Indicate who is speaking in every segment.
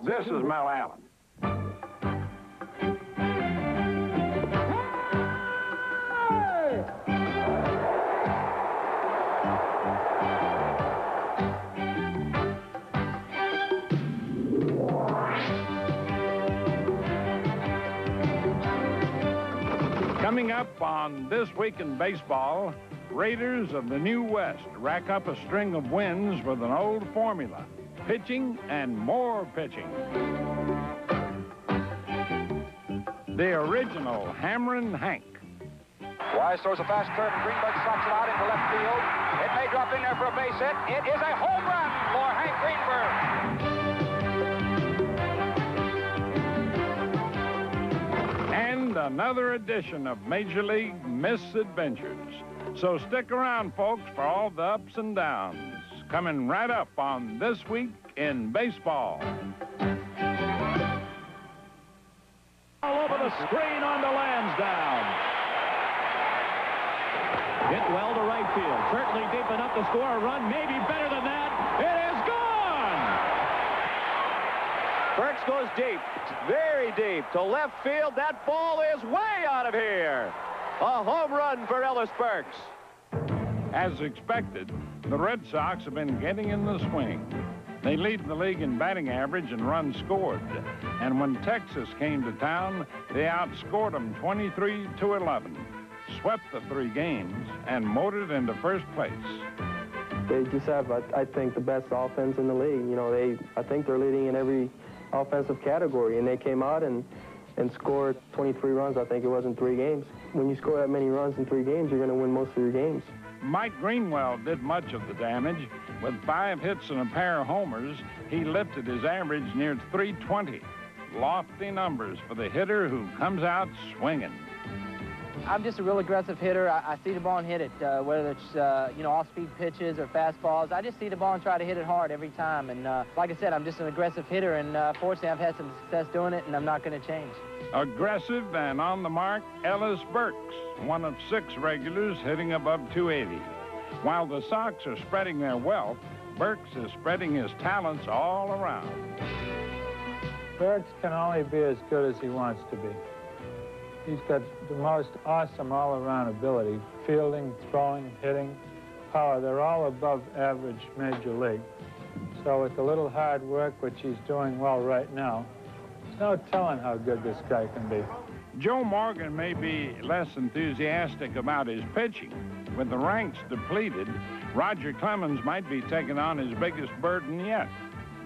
Speaker 1: This is Mel Allen. Coming up on This Week in Baseball, Raiders of the New West rack up a string of wins with an old formula: pitching and more pitching. The original Hammerin' Hank.
Speaker 2: Wise throws a fast curve, and Greenberg slaps it out into left field. It may drop in there for a base hit. It is a home run for Hank Greenberg.
Speaker 1: And another edition of Major League Misadventures. So stick around, folks, for all the ups and downs. Coming right up on This Week in Baseball.
Speaker 3: All over the screen on to Lansdowne. Hit well to right field. Certainly deep enough to score a run. Maybe better than that. It is gone! Burks goes deep, very deep, to left field. That ball is way out of here. A home run for Ellis Burks.
Speaker 1: As expected, the Red Sox have been getting in the swing. They lead the league in batting average and runs scored. And when Texas came to town, they outscored them 23-11, swept the 3 games, and motored into first place.
Speaker 4: They just have, I think, the best offense in the league. You know, I think they're leading in every offensive category, and they came out and scored 23 runs, I think it was, in 3 games. When you score that many runs in 3 games, you're going to win most of your games.
Speaker 1: Mike Greenwell did much of the damage. With 5 hits and a pair of homers, he lifted his average near 320. Lofty numbers for the hitter who comes out swinging.
Speaker 5: I'm just a real aggressive hitter. I see the ball and hit it, whether it's, off-speed pitches or fastballs. I just see the ball and try to hit it hard every time. And like I said, I'm just an aggressive hitter, and fortunately, I've had some success doing it, and I'm not going to change.
Speaker 1: Aggressive and on the mark, Ellis Burks, one of 6 regulars hitting above 280. While the Sox are spreading their wealth, Burks is spreading his talents all around.
Speaker 6: Burks can only be as good as he wants to be. He's got the most awesome all-around ability. Fielding, throwing, hitting, power, they're all above average Major League. So with a little hard work, which he's doing well right now, there's no telling how good this guy can be.
Speaker 1: Joe Morgan may be less enthusiastic about his pitching. With the ranks depleted, Roger Clemens might be taking on his biggest burden yet.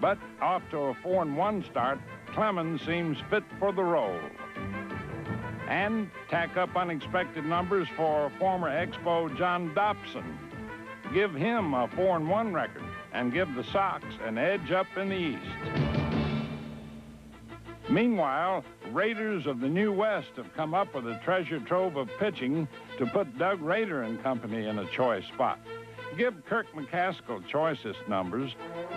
Speaker 1: But off to a 4-1 start, Clemens seems fit for the role. And tack up unexpected numbers for former Expo John Dobson. Give him a 4-1 record and give the Sox an edge up in the East. Meanwhile, Raiders of the New West have come up with a treasure trove of pitching to put Doug Rader and company in a choice spot. Give Kirk McCaskill choicest numbers: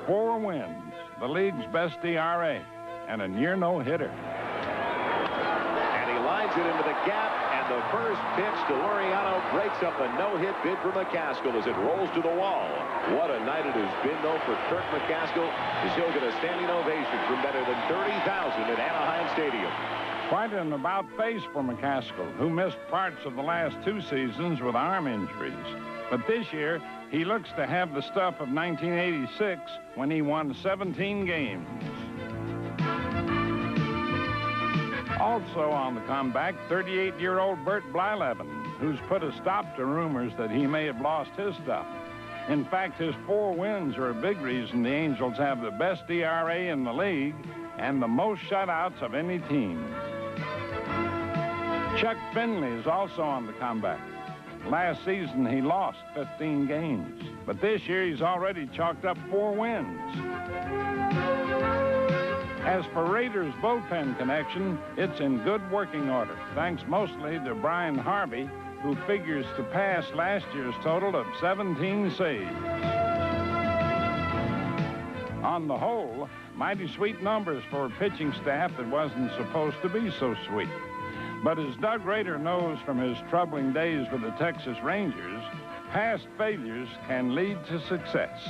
Speaker 1: 4 wins, the league's best ERA, and a near no-hitter.
Speaker 3: And he lines it into the gap, and the first pitch to Laureano breaks up a no-hit bid for McCaskill as it rolls to the wall. What a night it has been, though, for Kirk McCaskill, as he'll get a standing ovation from better than 30,000 at Anaheim Stadium.
Speaker 1: Quite an about-face for McCaskill, who missed parts of the last 2 seasons with arm injuries. But this year, he looks to have the stuff of 1986 when he won 17 games. Also on the comeback, 38-year-old Bert Blyleven, who's put a stop to rumors that he may have lost his stuff. In fact, his 4 wins are a big reason the Angels have the best ERA in the league and the most shutouts of any team. Chuck Finley is also on the comeback. Last season, he lost 15 games. But this year, he's already chalked up 4 wins. As for Raiders' bullpen connection, it's in good working order, thanks mostly to Brian Harvey, who figures to pass last year's total of 17 saves. On the whole, mighty sweet numbers for a pitching staff that wasn't supposed to be so sweet. But as Doug Rader knows from his troubling days with the Texas Rangers, past failures can lead to success.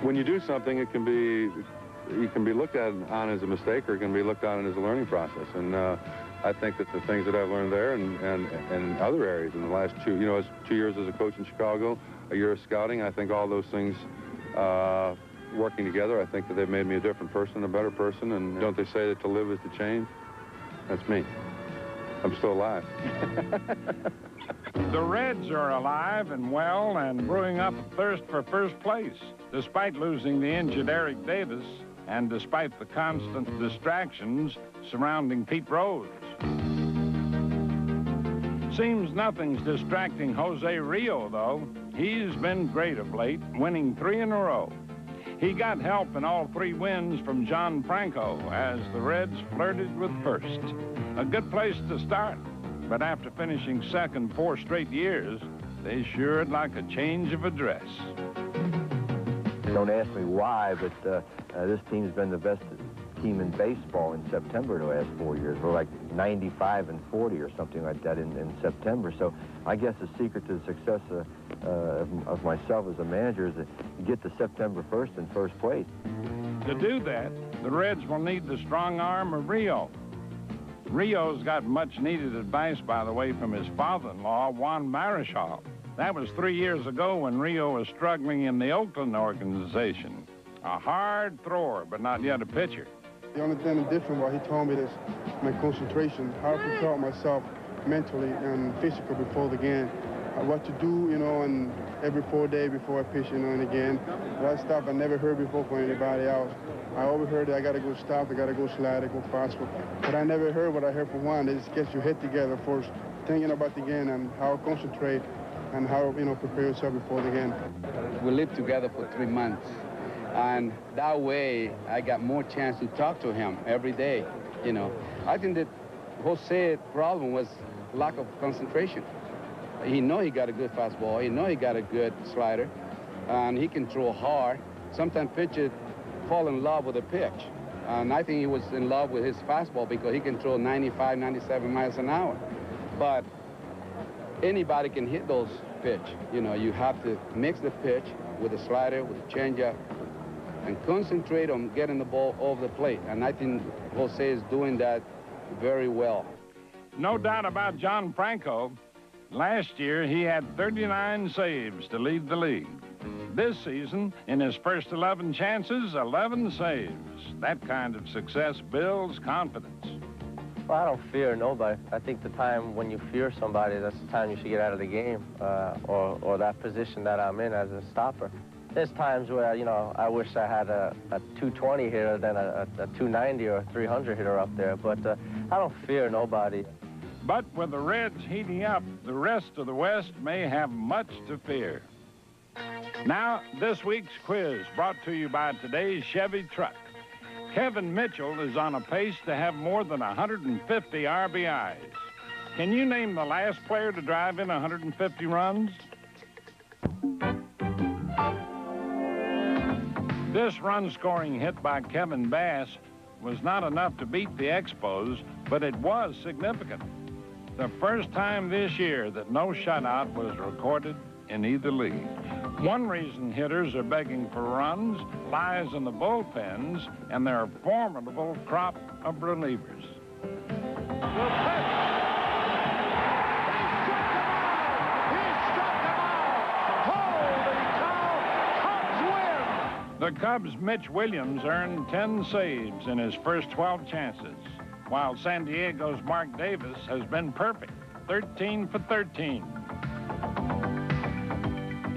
Speaker 7: When you do something, it can be it can be looked on as a mistake, or it can be looked on as a learning process. And I think that the things that I've learned there and other areas in the last 2 years as a coach in Chicago, a year of scouting, I think all those things working together, I think that they've made me a different person, a better person. And don't they say that to live is to change? That's me. I'm still alive.
Speaker 1: The Reds are alive and well and brewing up a thirst for first place, despite losing the injured Eric Davis and despite the constant distractions surrounding Pete Rose. Seems nothing's distracting Jose Rio, though. He's been great of late, winning 3 in a row. He got help in all 3 wins from John Franco as the Reds flirted with first. A good place to start, but after finishing second 4 straight years, they sure'd like a change of address.
Speaker 8: Don't ask me why, but this team's been the best team in baseball in September the last 4 years. We're like 95 and 40 or something like that in September. So I guess the secret to the success of myself as a manager is that you get to September 1st in first place.
Speaker 1: To do that, the Reds will need the strong arm of Rio. Rio's got much needed advice, by the way, from his father-in-law, Juan Marichal. That was 3 years ago when Rio was struggling in the Oakland organization. A hard thrower, but not yet a pitcher.
Speaker 9: The only thing different what he told me is my concentration, how to prepare myself mentally and physical before the game, what to do, and every 4 days before I pitch, and again. That stuff I never heard before from anybody else. I always heard that I got to go stop, I got to go slide, I go fastball. But I never heard what I heard from Juan. It just gets your head together first, thinking about the game and how to concentrate and how, prepare yourself before the game.
Speaker 10: We lived together for 3 months. And that way, I got more chance to talk to him every day, I think that Jose's problem was lack of concentration. He know he got a good fastball. He know he got a good slider. And he can throw hard. Sometimes pitchers fall in love with a pitch. And I think he was in love with his fastball because he can throw 95, 97 miles an hour. But anybody can hit those pitch. You have to mix the pitch with a slider, with a changeup, and concentrate on getting the ball over the plate. And I think Jose is doing that very well.
Speaker 1: No doubt about John Franco. Last year, he had 39 saves to lead the league. This season, in his first 11 chances, 11 saves. That kind of success builds confidence.
Speaker 4: Well, I don't fear nobody. I think the time when you fear somebody, that's the time you should get out of the game, or that position that I'm in as a stopper. There's times where, I wish I had a 220 hitter than a 290 or a 300 hitter up there, but I don't fear nobody.
Speaker 1: But with the Reds heating up, the rest of the West may have much to fear. Now, this week's quiz brought to you by today's Chevy truck. Kevin Mitchell is on a pace to have more than 150 RBIs. Can you name the last player to drive in 150 runs? This run-scoring hit by Kevin Bass was not enough to beat the Expos, but it was significant. The first time this year that no shutout was recorded in either league. One reason hitters are begging for runs lies in the bullpens and their formidable crop of relievers. The Cubs' Mitch Williams earned 10 saves in his first 12 chances, while San Diego's Mark Davis has been perfect, 13 for 13.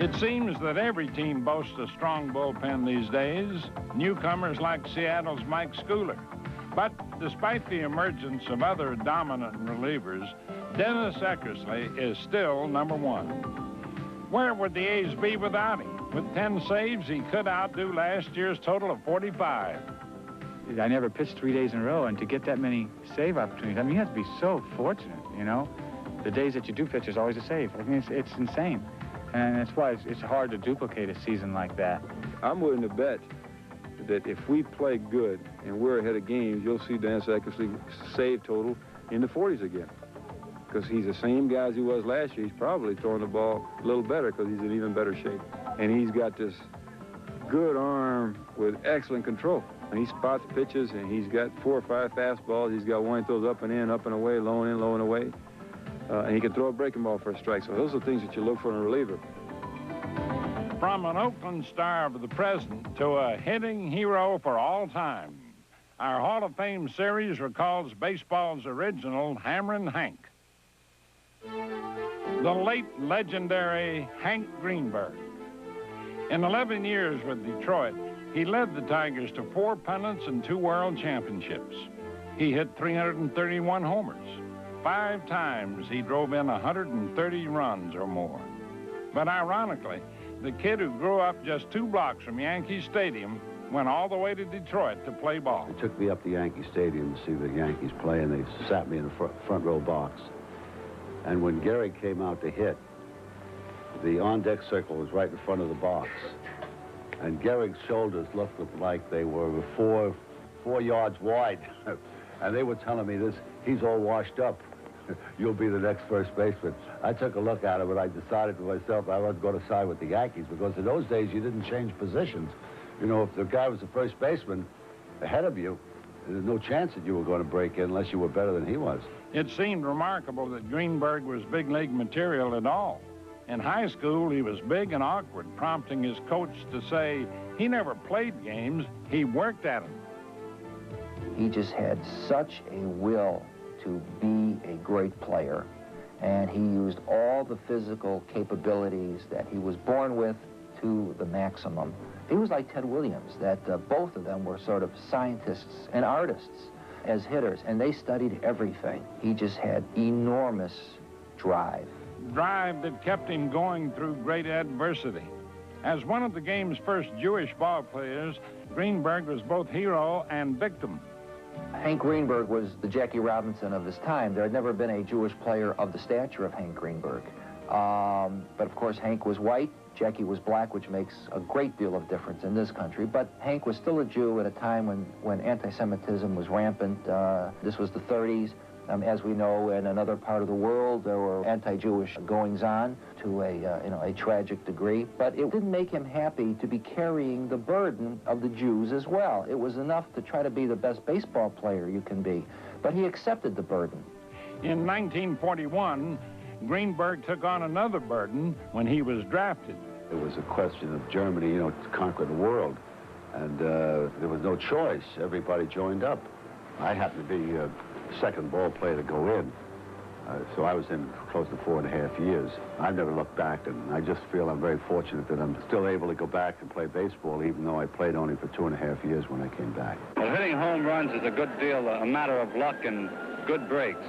Speaker 1: It seems that every team boasts a strong bullpen these days, newcomers like Seattle's Mike Schooler. But despite the emergence of other dominant relievers, Dennis Eckersley is still number one. Where would the A's be without him? With 10 saves, he could outdo last year's total of 45.
Speaker 11: I never pitched 3 days in a row, and to get that many save opportunities, I mean, you have to be so fortunate, The days that you do pitch is always a save. I mean, it's insane. And that's why it's hard to duplicate a season like that.
Speaker 7: I'm willing to bet that if we play good and we're ahead of games, you'll see Dennis Eckersley save total in the 40s again. Because he's the same guy as he was last year. He's probably throwing the ball a little better because he's in even better shape. And he's got this good arm with excellent control.
Speaker 12: When he spots pitches and he's got 4 or 5 fastballs, he's got one that throws up and in, up and away, low and in, low and away. And he can throw a breaking ball for a strike. So those are the things that you look for in a reliever.
Speaker 1: From an Oakland star of the present to a hitting hero for all time, our Hall of Fame series recalls baseball's original Hammerin' Hank. The late legendary Hank Greenberg. In 11 years with Detroit, he led the Tigers to 4 pennants and 2 world championships. He hit 331 homers. 5 times he drove in 130 runs or more. But ironically, the kid who grew up just 2 blocks from Yankee Stadium went all the way to Detroit to play ball.
Speaker 13: They took me up to Yankee Stadium to see the Yankees play, and they sat me in the front row box. And when Gehrig came out to hit, the on-deck circle was right in front of the box. And Gehrig's shoulders looked like they were 4 yards wide. And they were telling me this, he's all washed up. You'll be the next first baseman. I took a look at him, and I decided to myself I wasn't going to side with the Yankees, because in those days you didn't change positions. You know, if the guy was the first baseman ahead of you, there's no chance that you were going to break in unless you were better than he was.
Speaker 1: It seemed remarkable that Greenberg was big league material at all. In high school, he was big and awkward, prompting his coach to say he never played games, he worked at them.
Speaker 14: He just had such a will to be a great player, and he used all the physical capabilities that he was born with to the maximum. He was like Ted Williams, that both of them were sort of scientists and artists as hitters, and they studied everything. He just had enormous drive.
Speaker 1: Drive that kept him going through great adversity. As one of the game's first Jewish ball players, Greenberg was both hero and victim.
Speaker 14: Hank Greenberg was the Jackie Robinson of his time. There had never been a Jewish player of the stature of Hank Greenberg. But of course, Hank was white, Jackie was black, which makes a great deal of difference in this country. But Hank was still a Jew at a time when anti-Semitism was rampant. This was the 30s. As we know, in another part of the world, there were anti-Jewish goings-on to a tragic degree. But it didn't make him happy to be carrying the burden of the Jews as well. It was enough to try to be the best baseball player you can be. But he accepted the burden.
Speaker 1: In 1941, Greenberg took on another burden when he was drafted.
Speaker 13: It was a question of Germany, you know, to conquer the world. And there was no choice. Everybody joined up. I happened to be second ball player to go in. So I was in close to 4.5 years. I've never looked back, and I just feel I'm very fortunate that I'm still able to go back and play baseball, even though I played only for 2.5 years when I came back.
Speaker 15: Well, hitting home runs is a good deal, a matter of luck and good breaks.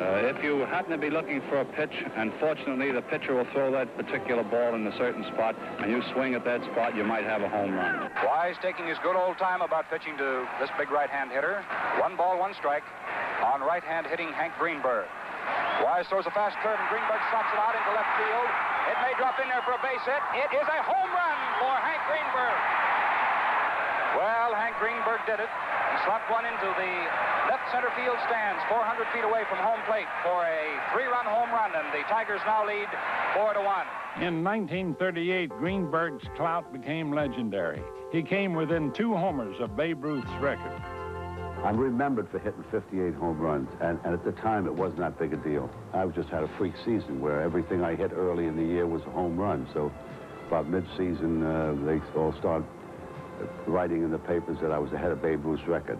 Speaker 15: If you happen to be looking for a pitch, and fortunately the pitcher will throw that particular ball in a certain spot, and you swing at that spot, you might have a home run.
Speaker 2: Wise taking his good old time about pitching to this big right-hand hitter. 1 ball, 1 strike on right-hand hitting Hank Greenberg. Wise throws a fast curve, and Greenberg slaps it out into left field. It may drop in there for a base hit. It is a home run for Hank Greenberg. Well, Hank Greenberg did it. He slapped one into the left center field stands, 400 feet away from home plate for a 3-run home run, and the Tigers now lead 4-1.
Speaker 1: In 1938, Greenberg's clout became legendary. He came within 2 homers of Babe Ruth's record.
Speaker 13: I'm remembered for hitting 58 home runs, and at the time it wasn't that big a deal. I just had a freak season where everything I hit early in the year was a home run. So about mid-season, they all started writing in the papers that I was ahead of Babe Ruth's record.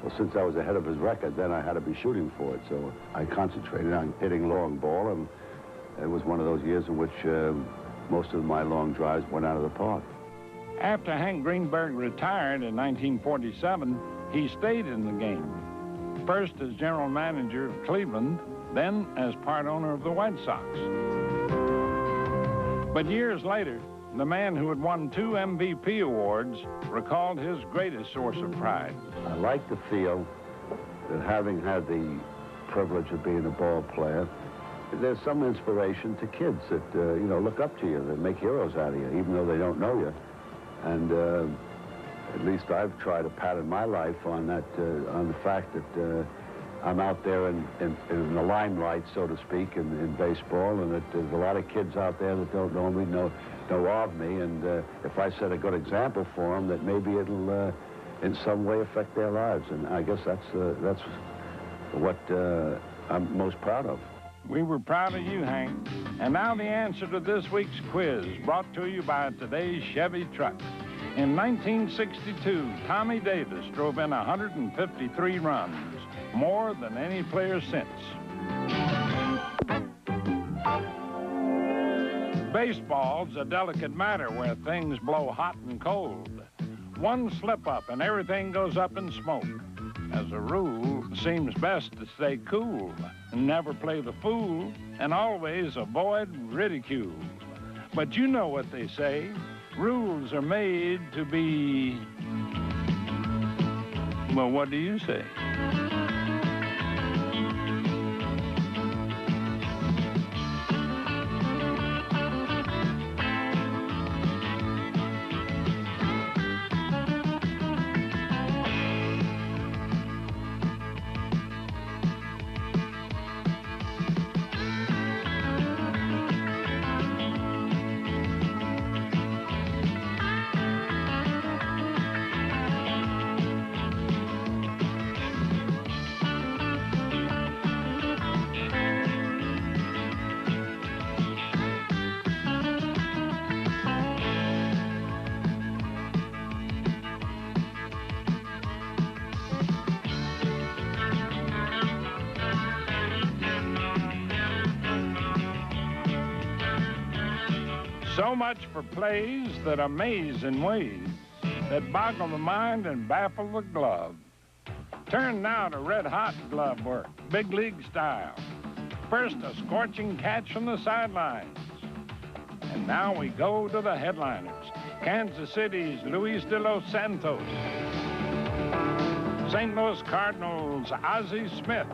Speaker 13: Well, since I was ahead of his record, then I had to be shooting for it. So I concentrated on hitting long ball, and it was one of those years in which most of my long drives went out of the park.
Speaker 1: After Hank Greenberg retired in 1947, he stayed in the game. First as general manager of Cleveland, then as part owner of the White Sox. But years later, the man who had won 2 MVP awards recalled his greatest source of pride.
Speaker 13: I like to feel that having had the privilege of being a ball player, there's some inspiration to kids that, you know, look up to you, that make heroes out of you, even though they don't know you. And at least I've tried to pattern my life on that, on the fact that I'm out there in the limelight, so to speak, in baseball, and that there's a lot of kids out there that don't normally know of me, and if I set a good example for them, that maybe it'll in some way affect their lives. And I guess that's what I'm most proud of.
Speaker 1: We were proud of you, Hank. And now the answer to this week's quiz, brought to you by today's Chevy truck. In 1962, Tommy Davis drove in 153 runs, more than any player since. Baseball's a delicate matter where things blow hot and cold. One slip-up and everything goes up in smoke. As a rule, it seems best to stay cool and never play the fool and always avoid ridicule. But you know what they say, rules are made to be... Well, what do you say? So much for plays that amaze in ways that boggle the mind and baffle the glove. Turn now to red-hot glove work, big league style. First, a scorching catch from the sidelines. And now we go to the headliners. Kansas City's Luis de los Santos. St. Louis Cardinals' Ozzie Smith.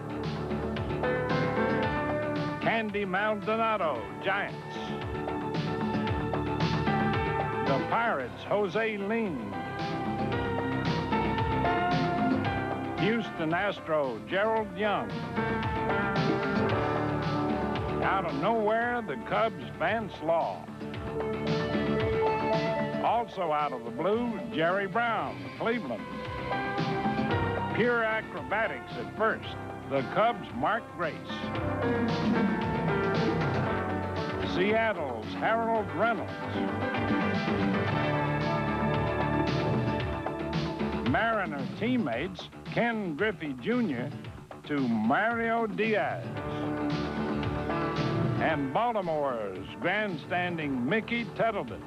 Speaker 1: Candy Maldonado, Giants. The Pirates, Jose Ling. Houston Astro, Gerald Young. Out of nowhere, the Cubs, Vance Law. Also out of the blue, Jerry Brown, Cleveland. Pure acrobatics at first, the Cubs, Mark Grace. Seattle's Harold Reynolds. Mariner teammates Ken Griffey Jr. to Mario Diaz. And Baltimore's grandstanding Mickey Tettleton.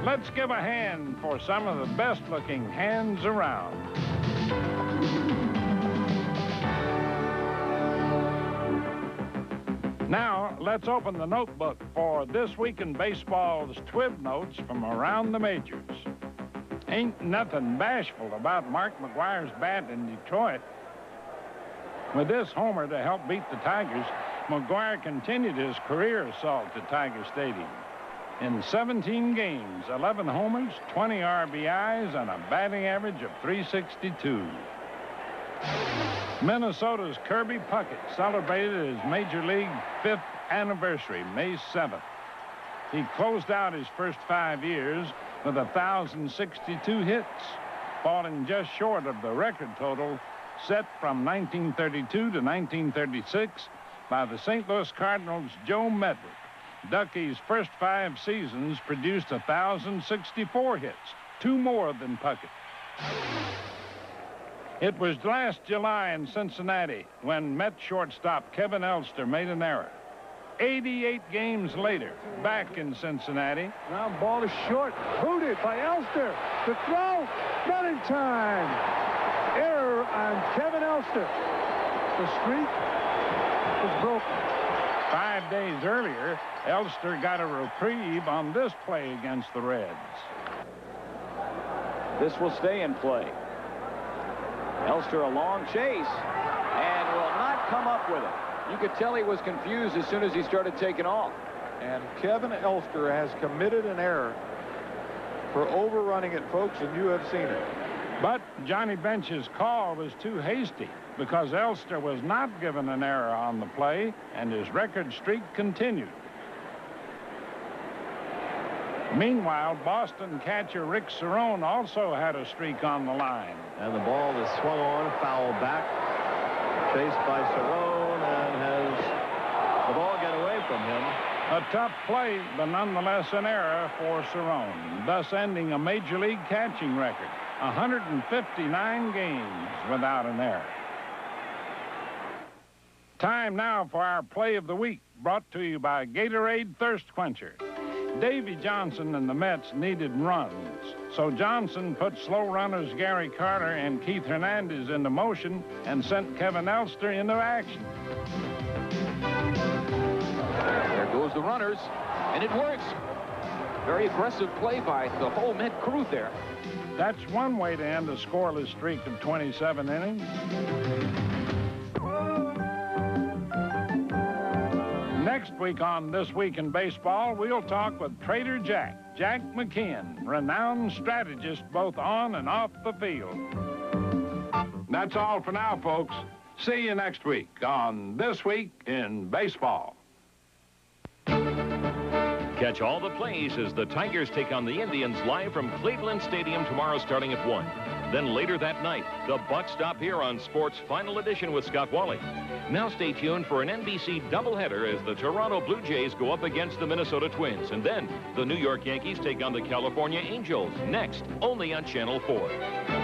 Speaker 1: Let's give a hand for some of the best-looking hands around. Now, let's open the notebook for This Week in Baseball's Twib Notes from around the majors. Ain't nothing bashful about Mark McGwire's bat in Detroit. With this homer to help beat the Tigers, McGwire continued his career assault at Tiger Stadium. In 17 games, 11 homers, 20 RBIs, and a batting average of .362. Minnesota's Kirby Puckett celebrated his Major League 5th anniversary, May 7th. He closed out his first 5 years with 1,062 hits, falling just short of the record total set from 1932 to 1936 by the St. Louis Cardinals' Joe Medwick. Ducky's first 5 seasons produced 1,064 hits, 2 more than Puckett. It was last July in Cincinnati when Met shortstop Kevin Elster made an error. 88 games later, back in Cincinnati.
Speaker 16: Ground ball is short, booted by Elster. The throw, not in time. Error on Kevin Elster. The streak is broken.
Speaker 1: 5 days earlier, Elster got a reprieve on this play against the Reds.
Speaker 17: This will stay in play. Elster a long chase and will not come up with it. You could tell he was confused as soon as he started taking off.
Speaker 16: And Kevin Elster has committed an error for overrunning it, folks, and you have seen it.
Speaker 1: But Johnny Bench's call was too hasty because Elster was not given an error on the play, and his record streak continued. Meanwhile, Boston catcher Rick Cerrone also had a streak on the line.
Speaker 3: And the ball is swung on, foul back. Chased by Cerrone, and has the ball get away from him.
Speaker 1: A tough play, but nonetheless an error for Cerrone, thus ending a Major League catching record. 159 games without an error. Time now for our play of the week, brought to you by Gatorade Thirst Quencher. Davy Johnson and the Mets needed runs, so Johnson put slow runners Gary Carter and Keith Hernandez into motion and sent Kevin Elster into action.
Speaker 18: There goes the runners, and it works. Very aggressive play by the whole Met crew there.
Speaker 1: That's one way to end a scoreless streak of 27 innings. Next week on This Week in Baseball, we'll talk with Trader Jack McKeon, renowned strategist both on and off the field. That's all for now, folks. See you next week on This Week in Baseball.
Speaker 19: Catch all the plays as the Tigers take on the Indians live from Cleveland Stadium tomorrow starting at 1. Then later that night, the Bucs stop here on Sports Final Edition with Scott Wally. Now stay tuned for an NBC doubleheader as the Toronto Blue Jays go up against the Minnesota Twins. And then the New York Yankees take on the California Angels next, only on Channel 4.